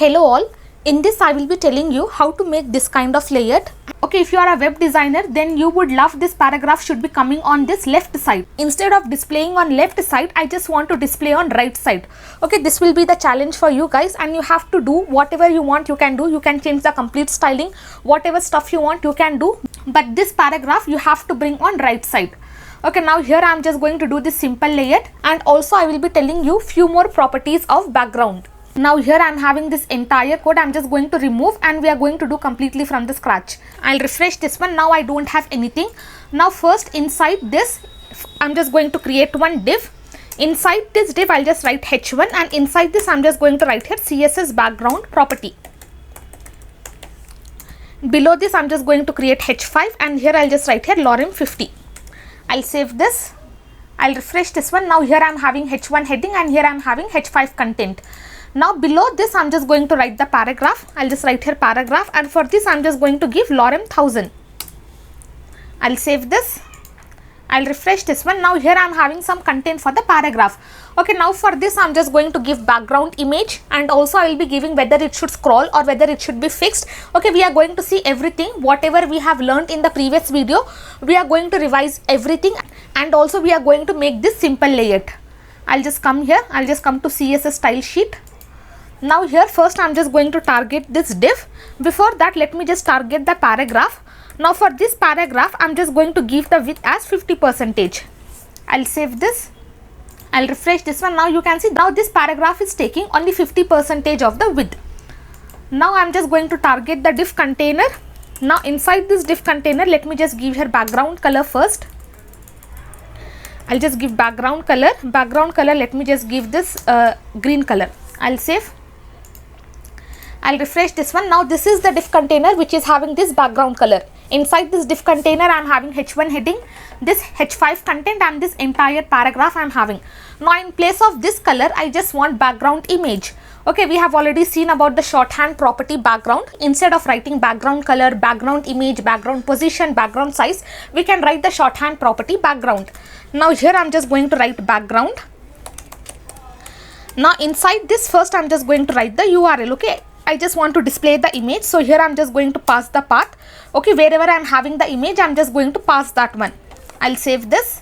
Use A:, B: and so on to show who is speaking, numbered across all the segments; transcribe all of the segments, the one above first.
A: Hello all, in this I will be telling you how to make this kind of layout. Okay, if you are a web designer, then you would love this paragraph should be coming on this left side. Instead of displaying on left side, I just want to display on right side. Okay, this will be the challenge for you guys, and you have to do whatever you want you can do. You can change the complete styling, whatever stuff you want you can do. But this paragraph you have to bring on right side. Okay, now here I am just going to do this simple layout, and also I will be telling you few more properties of background. Now here I am having this entire code. I am just going to remove, and we are going to do completely from the scratch. I'll refresh this one. Now I don't have anything. Now first inside this I'm just going to create one div. Inside this div I'll just write h1, and inside this I'm just going to write here CSS background property. Below this I'm just going to create h5, and here I'll just write here lorem 50. I'll save this. I'll refresh this one. Now here I'm having h1 heading, and here I'm having h5 content. Now below this I'm just going to write the paragraph. I'll just write here paragraph, and for this I'm just going to give lorem 1000. I'll save this. I'll refresh this one. Now here I'm having some content for the paragraph. Okay, now for this I'm just going to give background image, and also I will be giving whether it should scroll or whether it should be fixed. Okay, we are going to see everything whatever we have learned in the previous video. We are going to revise everything, and also we are going to make this simple layout. I'll just come here. I'll just come to CSS style sheet. Now here first I'm just going to target this div. Before that, let me just target the paragraph. Now for this paragraph I'm just going to give the width as 50%. I'll save this. I'll refresh this one. Now you can see now this paragraph is taking only 50% of the width. Now I'm just going to target the div container. Now inside this div container, let me just give here background color first. I'll just give background color. Background color, let me just give this green color. I'll save. I'll refresh this one. Now this is the div container which is having this background color. Inside this div container I am having h1 heading, this h5 content, and this entire paragraph I am having. Now in place of this color I just want background image. Okay, we have already seen about the shorthand property background. Instead of writing background color, background image, background position, background size, we can write the shorthand property background. Now here I am just going to write background. Now inside this first I am just going to write the URL. Okay, I just want to display the image, so here I'm just going to pass the path. Okay, wherever I'm having the image I'm just going to pass that one. I'll save this.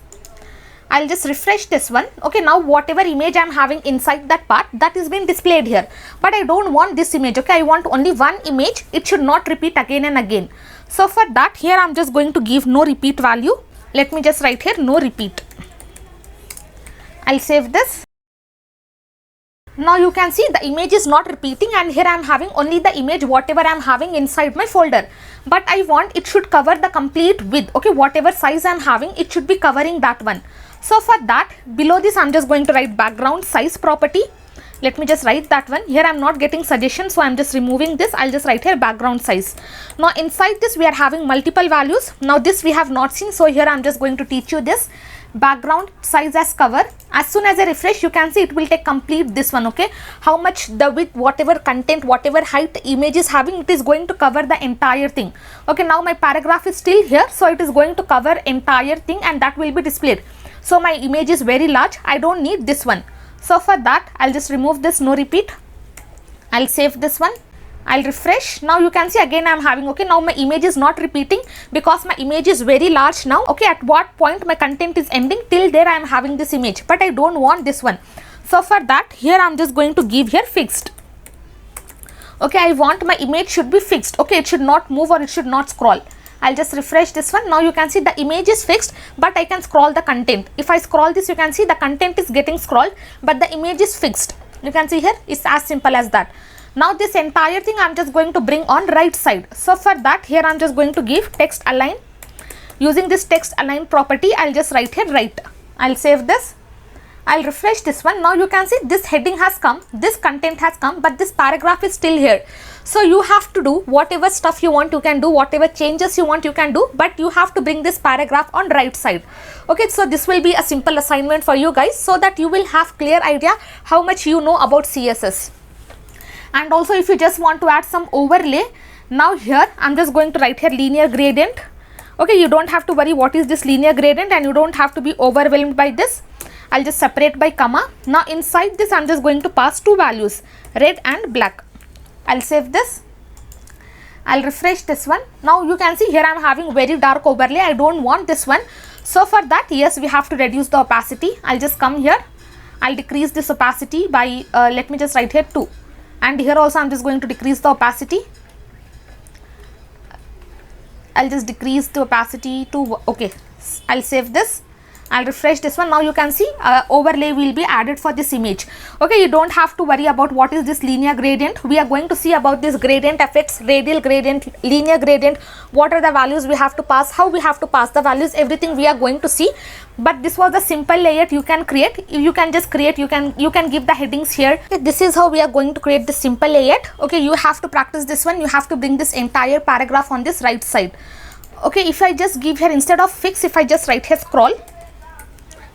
A: I'll just refresh this one. Okay, now whatever image I'm having inside that path, that is being displayed here, but I don't want this image. Okay, I want only one image. It should not repeat again and again. So for that, here I'm just going to give no repeat value. Let me just write here no repeat. I'll save this. Now you can see the image is not repeating, and here I am having only the image whatever I am having inside my folder, but I want it should cover the complete width. Okay, whatever size I am having, it should be covering that one. So for that, below this I am just going to write background size property. Let me just write that one. Here I am not getting suggestions, so I am just removing this. I'll just write here background size. Now inside this we are having multiple values. Now this we have not seen, so here I am just going to teach you this. Background size as cover. As soon as I refresh, you can see it will take complete this one. Okay, how much the width, whatever content, whatever height the image is having, it is going to cover the entire thing. Okay, now my paragraph is still here, so it is going to cover entire thing, and that will be displayed. So my image is very large. I don't need this one. So for that I'll just remove this no repeat. I'll save this one. I'll refresh. Now you can see again I'm having, okay, now my image is not repeating because my image is very large now. Okay, at what point my content is ending, till there I am having this image, but I don't want this one. So for that, here I'm just going to give here fixed. Okay, I want my image should be fixed. Okay, it should not move or it should not scroll. I'll just refresh this one. Now you can see the image is fixed, but I can scroll the content. If I scroll this, you can see the content is getting scrolled, but the image is fixed. You can see here, it's as simple as that. Now this entire thing I'm just going to bring on right side. So for that, here I'm just going to give text align. Using this text align property, I'll just write here right. I'll save this. I'll refresh this one. Now you can see this heading has come, this content has come, but this paragraph is still here. So you have to do whatever stuff you want you can do, whatever changes you want you can do, but you have to bring this paragraph on right side. Okay, so this will be a simple assignment for you guys, so that you will have clear idea how much you know about CSS. And also if you just want to add some overlay, now here I'm just going to write here linear gradient. Okay, you don't have to worry what is this linear gradient, and you don't have to be overwhelmed by this. I'll just separate by comma. Now inside this I'm just going to pass two values, red and black. I'll save this. I'll refresh this one. Now you can see here I'm having very dark overlay. I don't want this one. So for that, yes, we have to reduce the opacity. I'll just come here. I'll decrease this opacity by, let me just write here 2. And here also I'm just going to decrease the opacity. I'll just decrease the opacity to, okay, I'll save this. I'll refresh this one. Now you can see overlay will be added for this image. Okay, you don't have to worry about what is this linear gradient. We are going to see about this gradient effects, radial gradient, linear gradient, what are the values we have to pass, how we have to pass the values, everything we are going to see. But this was the simple layout you can create. You can just create, you can give the headings here. Okay, this is how we are going to create this simple layout. Okay, you have to practice this one. You have to bring this entire paragraph on this right side. Okay, if I just give here instead of fix, if I just write here scroll,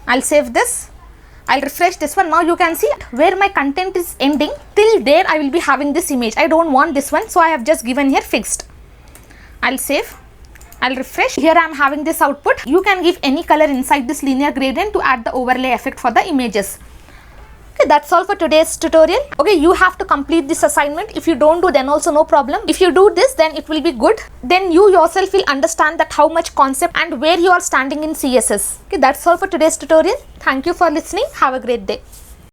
A: I'll save this. I'll refresh this one. Now you can see where my content is ending. Till there I will be having this image. I don't want this one, so I have just given here fixed. I'll save. I'll refresh. Here I am having this output. You can give any color inside this linear gradient to add the overlay effect for the images. Okay, that's all for today's tutorial. Okay, you have to complete this assignment. If you don't do, then also no problem. If you do this, then it will be good. Then you yourself will understand that how much concept and where you are standing in CSS. Okay, that's all for today's tutorial. Thank you for listening. Have a great day.